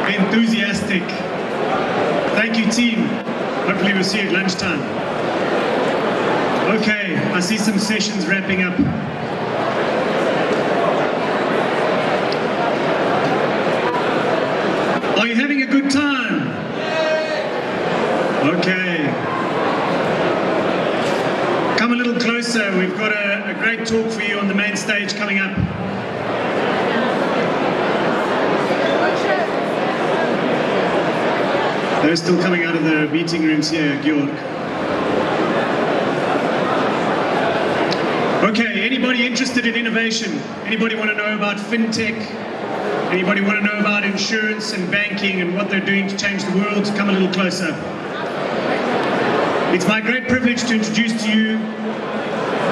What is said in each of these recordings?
Enthusiastic. Thank you, team. Hopefully we'll see you at lunchtime. Okay, I see some sessions wrapping up. Are you having a good time? Okay. Come a little closer. We've got a great talk for you on the main stage coming up. They're still coming out of the meeting rooms here, Georg. Okay, anybody interested in innovation? Anybody want to know about fintech? Anybody want to know about insurance and banking and what they're doing to change the world? Come a little closer. It's my great privilege to introduce to you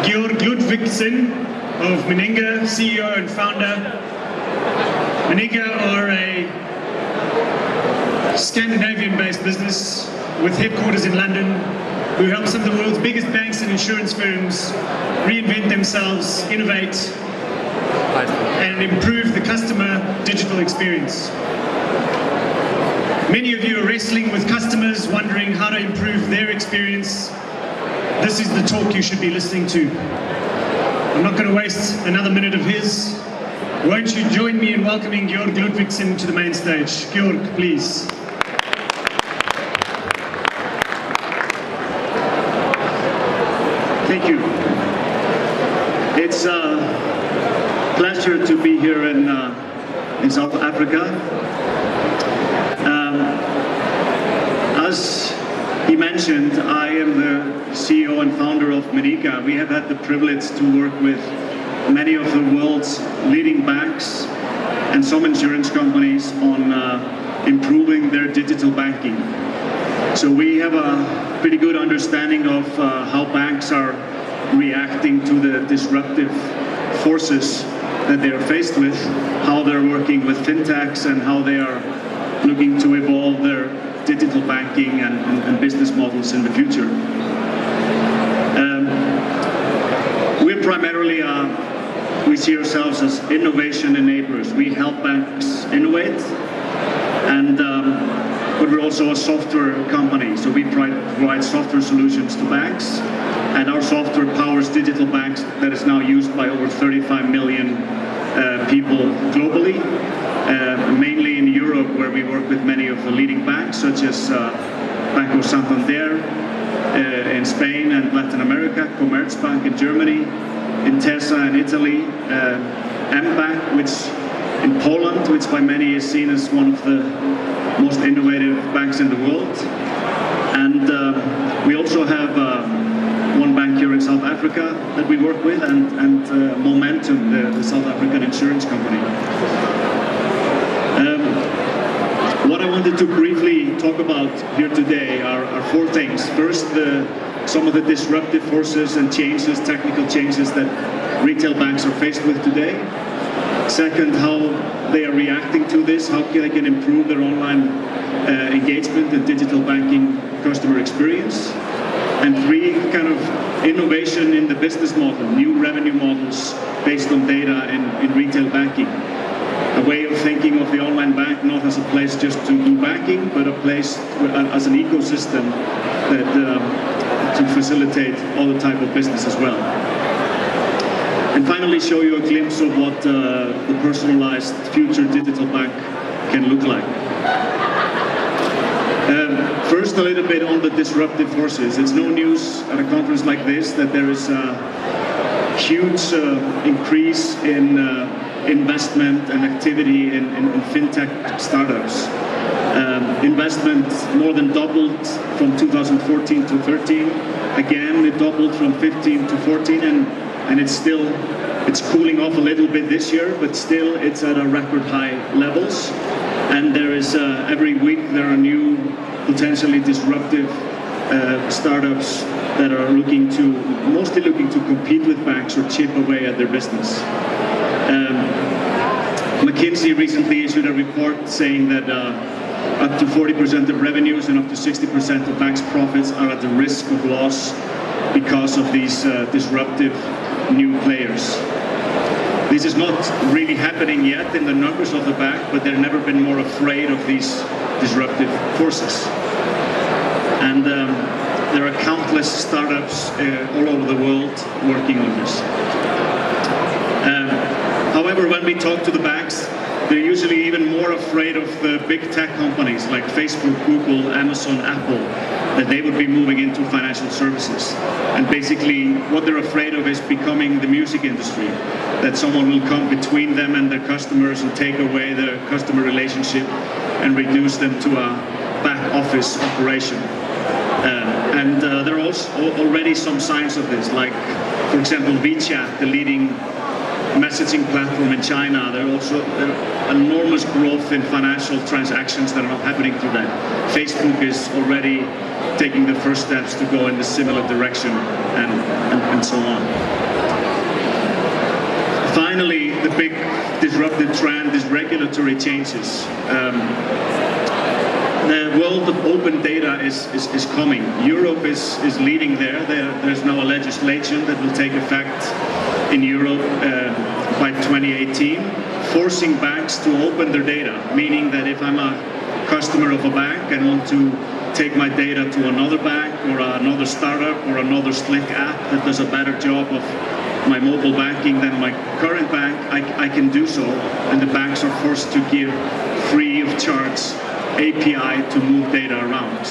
Georg Ludvigsson of Meninga, CEO and founder. Meninga are a Scandinavian-based business with headquarters in London who help some of the world's biggest banks and insurance firms reinvent themselves, innovate, and improve the customer digital experience. Many of you are wrestling with customers, wondering how to improve their experience. This is the talk you should be listening to. I'm not going to waste another minute of his. Won't you join me in welcoming Georg Ludvigsson to the main stage? Georg, please. Thank you. It's a pleasure to be here in South Africa. As he mentioned, I am the CEO and founder of Meninga. We have had the privilege to work with many of the world's leading banks and some insurance companies on improving their digital banking. So we have a pretty good understanding of how banks are reacting to the disruptive forces that they are faced with, how they're working with fintechs and how they are looking to evolve their digital banking and business models in the future. We're primarily, we see ourselves as innovation enablers. We help banks innovate, and but we're also a software company, so we provide software solutions to banks, and our software powers digital banks that is now used by over 35 million people globally, mainly in Europe, where we work with many of the leading banks, such as Banco Santander in Spain and Latin America, Commerzbank in Germany, Intesa in Italy, mBank, which in Poland, which by many is seen as one of the most innovative banks in the world. And we also have one bank here in South Africa that we work with, and Momentum, the South African insurance company. What I wanted to briefly talk about here today are four things. First, some of the disruptive forces and changes, technical changes that retail banks are faced with today. Second, how they are reacting to this, how they can improve their online engagement and digital banking customer experience. And three, kind of innovation in the business model, new revenue models based on data in retail banking. A way of thinking of the online bank not as a place just to do banking, but a place as an ecosystem that to facilitate other type of business as well. And finally, show you a glimpse of what the personalized future digital bank can look like. First, a little bit on the disruptive forces. It's no news at a conference like this that there is a huge increase in investment and activity in fintech startups. Investment more than doubled from 2014 to 13. Again, it doubled from 15 to 14, and it's cooling off a little bit this year, but still it's at a record high levels. And there is every week there are new potentially disruptive startups that are mostly looking to compete with banks or chip away at their business. McKinsey recently issued a report saying that up to 40% of revenues and up to 60% of banks' profits are at the risk of loss because of these disruptive new players. This is not really happening yet in the numbers of the bank, but they've never been more afraid of these disruptive forces. And there are countless startups all over the world working on this. However, when we talk to the banks, they're usually even more afraid of the big tech companies like Facebook, Google, Amazon, Apple, that they would be moving into financial services. And basically what they're afraid of is becoming the music industry, that someone will come between them and their customers and take away the customer relationship and reduce them to a back office operation. There are also already some signs of this, like, for example, WeChat, the leading messaging platform in China. There are enormous growth in financial transactions that are not happening through that. Facebook is already taking the first steps to go in a similar direction, and so on. Finally, the big disruptive trend is regulatory changes. The world of open data is coming. Europe is leading there. There's now a legislation that will take effect in Europe by 2018, forcing banks to open their data, meaning that if I'm a customer of a bank and want to take my data to another bank or another startup or another slick app that does a better job of my mobile banking than my current bank, I can do so, and the banks are forced to give free of charge API to move data around.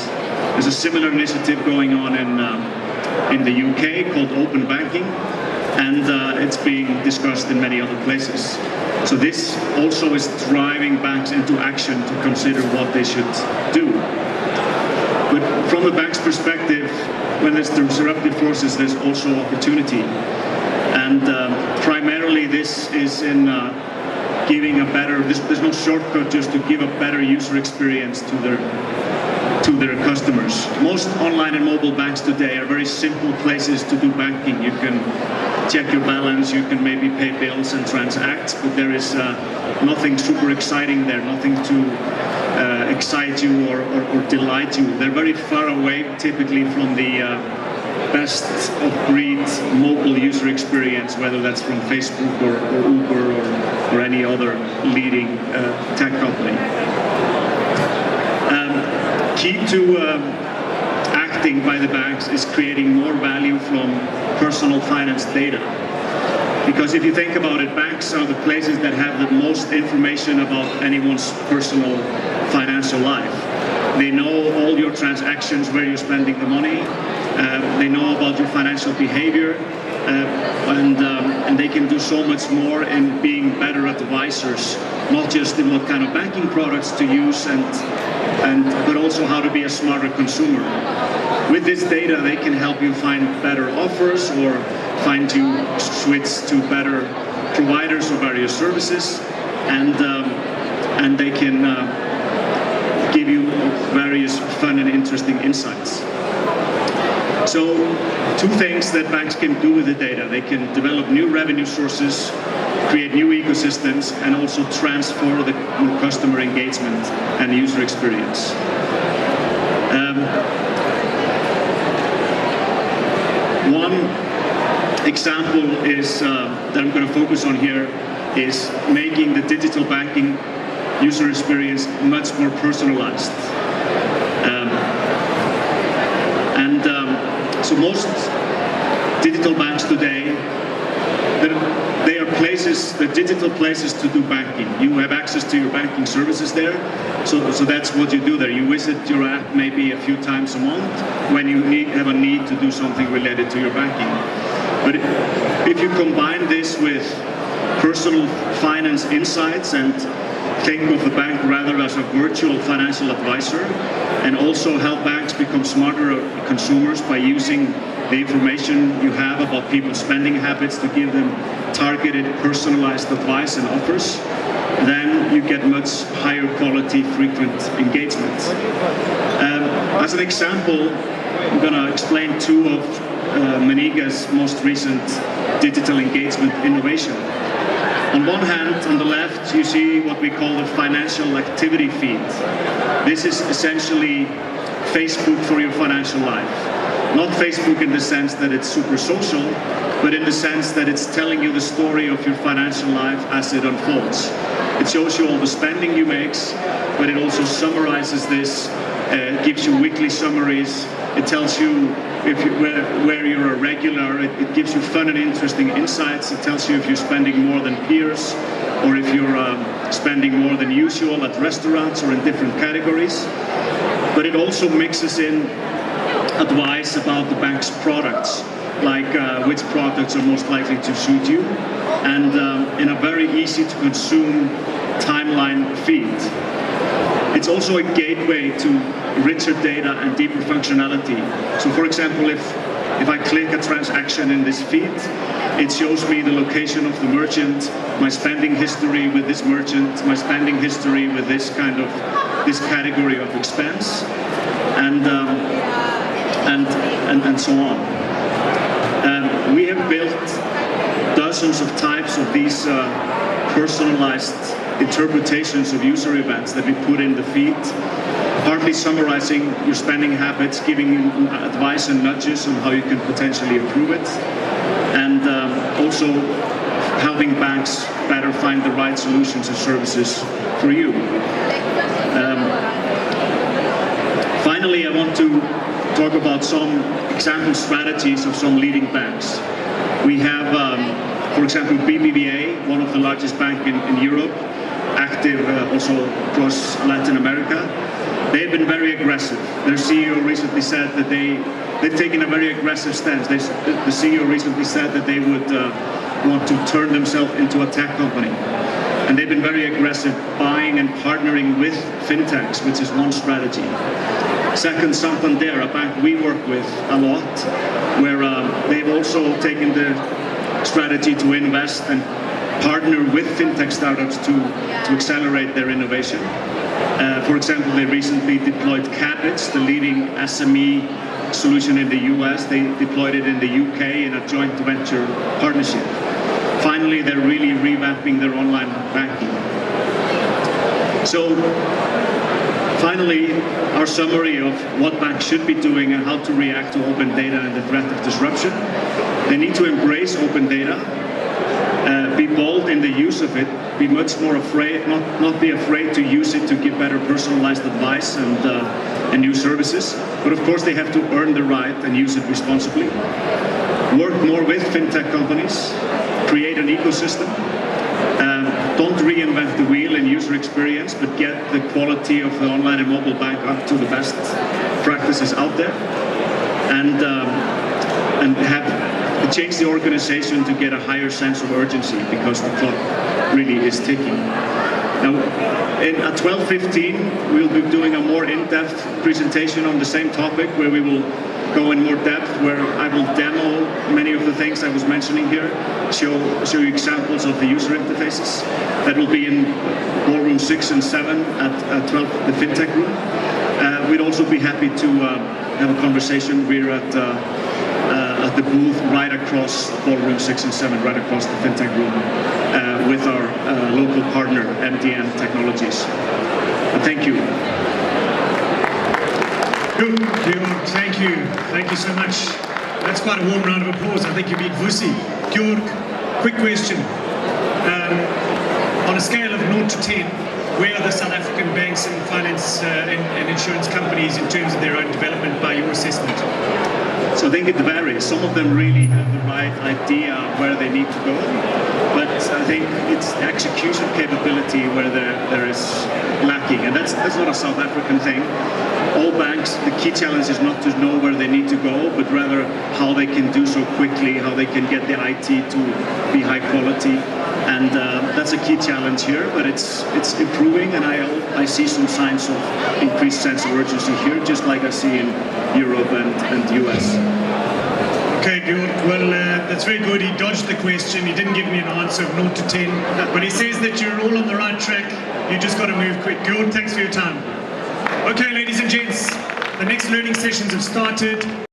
There's a similar initiative going on in the UK called Open Banking, and it's being discussed in many other places. So this also is driving banks into action to consider what they should do. But from the bank's perspective, when there's disruptive forces, there's also opportunity. And primarily this is in giving a better, there's no shortcut just to give a better user experience to their customers. Most online and mobile banks today are very simple places to do banking. You can check your balance, you can maybe pay bills and transact, but there is nothing super exciting there, nothing to excite you or delight you. They're very far away typically from the best of breed mobile user experience, whether that's from Facebook or Uber or any other leading tech company. Key to acting by the banks is creating more value from personal finance data. Because if you think about it, banks are the places that have the most information about anyone's personal financial life. They know all your transactions, where you're spending the money. They know about your financial behavior, and they can do so much more in being better advisors, not just in what kind of banking products to use, but also how to be a smarter consumer. With this data, they can help you find better offers or find you switch to better providers of various services, and they can give you various fun and interesting insights. So, two things that banks can do with the data. They can develop new revenue sources, create new ecosystems, and also transfer the customer engagement and user experience. One example is that I'm going to focus on here is making the digital banking user experience much more personalized. So most digital banks today, they are places, they're digital places to do banking. You have access to your banking services there, so that's what you do there. You visit your app maybe a few times a month when you have a need to do something related to your banking. But if you combine this with personal finance insights and think of the bank rather as a virtual financial advisor, and also help banks become smarter consumers by using the information you have about people's spending habits to give them targeted, personalized advice and offers, then you get much higher quality, frequent engagement. As an example, I'm going to explain two of Maniga's most recent digital engagement innovation. On one hand, on the left, you see what we call the financial activity feed. This is essentially Facebook for your financial life. Not Facebook in the sense that it's super social, but in the sense that it's telling you the story of your financial life as it unfolds. It shows you all the spending you make, but it also summarizes this, gives you weekly summaries. It tells you where you're a regular. It gives you fun and interesting insights. It tells you if you're spending more than peers, or if you're spending more than usual at restaurants or in different categories. But it also mixes in advice about the bank's products, like which products are most likely to suit you, and in a very easy to consume timeline feed. It's also a gateway to richer data and deeper functionality. So for example, if I click a transaction in this feed, it shows me the location of the merchant, my spending history with this merchant, my spending history with this category of expense, and so on. We have built dozens of types of these personalized interpretations of user events that we put in the feed, partly summarizing your spending habits, giving you advice and nudges on how you can potentially improve it, and also helping banks better find the right solutions and services for you. Finally, I want to talk about some example strategies of some leading banks. We have, for example, BBVA, one of the largest banks in Europe, active also across Latin America. They've been very aggressive. Their CEO recently said that they've taken a very aggressive stance. The CEO recently said that they would want to turn themselves into a tech company. And they've been very aggressive buying and partnering with fintechs, which is one strategy. Second, Santander, a bank we work with a lot, where they've also taken the strategy to invest and partner with fintech startups to accelerate their innovation. For example, they recently deployed Kabbage, the leading SME solution in the US. They deployed it in the UK in a joint venture partnership. Finally, they're really revamping their online banking. So, finally, our summary of what banks should be doing and how to react to open data and the threat of disruption. They need to embrace open data, be bold in the use of it, be much more afraid, not be afraid to use it to give better personalized advice and new services. But of course, they have to earn the right and use it responsibly. Work more with fintech companies, create an ecosystem. Don't reinvent the wheel in user experience, but get the quality of the online and mobile bank up to the best practices out there, and change the organization to get a higher sense of urgency, because the clock really is ticking. Now, at 12:15, we'll be doing a more in-depth presentation on the same topic, where we will go in more depth, where I will demo many of the things I was mentioning here, show you examples of the user interfaces. That will be in ballroom 6 and 7 at 12, the FinTech room. We'd also be happy to have a conversation. We're at the booth right across ballroom 6 and 7, right across the FinTech room, with our local partner, MDN Technologies. Thank you. Good, Georg, thank you. Thank you so much. That's quite a warm round of applause. I think you beat Vusi. Georg, quick question. On a scale of 0 to 10, where are the South African banks and finance and insurance companies in terms of their own development by your assessment? So I think it varies. Some of them really have the right idea where they need to go, but I think it's execution capability where there is lacking, and that's not a South African thing. All banks, the key challenge is not to know where they need to go, but rather how they can do so quickly, how they can get the IT to be high quality, and that's a key challenge here. But it's improving, and I see some signs of increased sense of urgency here, just like I see in Europe and US. Okay, Georg, well, that's very good. He dodged the question. He didn't give me an answer of 0 to 10, but he says that you're all on the right track. You just got to move quick. Georg, thanks for your time. Okay, ladies and gents, the next learning sessions have started.